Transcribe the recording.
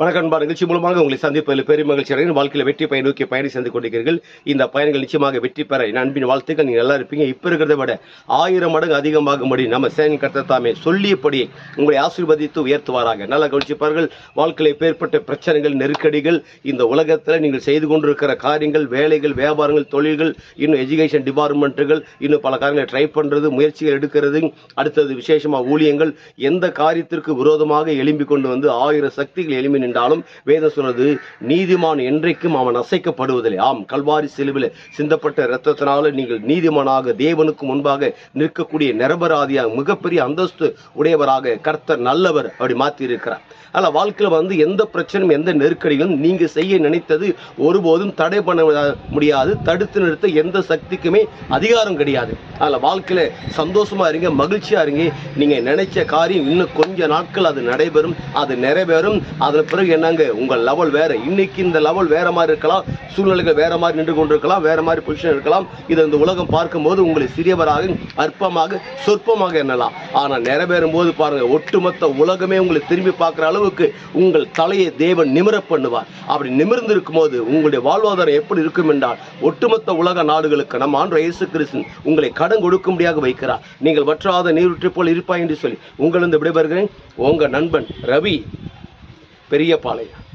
வணக்கம் நண்பா. நிகழ்ச்சி மூலமாக உங்களை சந்திப்பதில் பெரும் மகிழ்ச்சி அடைகிறேன். வாழ்க்கையில் வெற்றி பயன் நோக்கி பயணம் சென்று கொண்டிருக்கிறீர்கள். இந்த பயணங்கள் நிச்சயமாக வெற்றி பெற என் அன்பின் வாழ்த்துக்கள். நீங்கள் நல்லா இருப்பீங்க. இப்போ இருக்கிறத விட 1000 மடங்கு அதிகமாகும்படி நம்ம சேனை கர்த்தர் தாமே சொல்லியபடி உங்களை ஆசீர்வதித்து உயர்த்துவாராக. நல்லா கவனிச்சுப்பார்கள். வாழ்க்கையில் ஏற்பட்ட பிரச்சனைகள், நெருக்கடிகள், இந்த உலகத்தில் நீங்கள் செய்து கொண்டிருக்கிற காரியங்கள், வேலைகள், வியாபாரங்கள், தொழில்கள், இன்னும் எஜுகேஷன் டிபார்ட்மெண்ட்டுகள், இன்னும் பல காரியங்களை ட்ரை பண்ணுறது, முயற்சிகள் எடுக்கிறது, அடுத்தது விசேஷமாக ஊழியங்கள், எந்த காரியத்திற்கு விரோதமாக எழும்பி கொண்டு வந்து 1000 சக்திகள் எழும்பி நின்றாலும் வேதம் சொல்றது, நீதிமான் என்றைக்கும் அவன் அசைக்கப்படுவதில்லை. ஆம், கல்வாரி சிலுவையில் சிந்தப்பட்ட இரத்தத்தினால நீங்கள் நீதிமானாக தேவனுக்கு முன்பாக நிற்கக்கூடிய நிரபராதியாக மிகப்பெரிய அந்தஸ்து உடையவராக கர்த்தர் நல்லவர் அப்படி மாற்றி இருக்கிறார். அதில் வாழ்க்கையில் எந்த பிரச்சனையும் எந்த நெருக்கடிகளும் நீங்கள் செய்ய நினைத்தது ஒருபோதும் தடை பண்ண முடியாது. தடுத்து நிறுத்த எந்த சக்திக்குமே அதிகாரம் கிடையாது. அதில் வாழ்க்கையில் சந்தோஷமாக இருங்க, மகிழ்ச்சியாக இருங்க. நீங்கள் நினைச்ச காரியம் இன்னும் கொஞ்ச நாட்கள் அது நடைபெறும், அது நிறைவேறும். அதில் பிறகு என்னங்க, உங்கள் லெவல் வேறு. இன்னைக்கு இந்த லெவல் வேறு மாதிரி இருக்கலாம், சூழ்நிலைகள் வேறு மாதிரி நின்று கொண்டிருக்கலாம், வேறு மாதிரி பொசிஷன் இருக்கலாம். இதை இந்த உலகம் பார்க்கும்போது உங்களை சிறியவராக, அற்பமாக, சொற்பமாக எண்ணலாம். ஆனால் நிறைவேறும் போது பாருங்கள், ஒட்டுமொத்த உலகமே உங்களை திரும்பி பார்க்குற அளவுக்கு உங்கள் தலையை தேவன் நிமிர பண்ணுவார். அப்படி நிமிர்ந்து இருக்கும் போது உங்களுடைய வாழ்வாதாரம் எப்படி இருக்கும் என்றால், ஒட்டுமொத்த உலக நாடுகளுக்கு நம்ம ஆண்டவர் இயேசு கிறிஸ்து உங்களை கடன் கொடுக்கும்படியாக வைக்கிறார். நீங்கள் வற்றாத நீரூற்று போல் இருப்பாய் என்று சொல்லி உங்களிருந்து விடைபெறுகிறேன். உங்கள் நண்பன் ரவி, பெரியபாளையம்.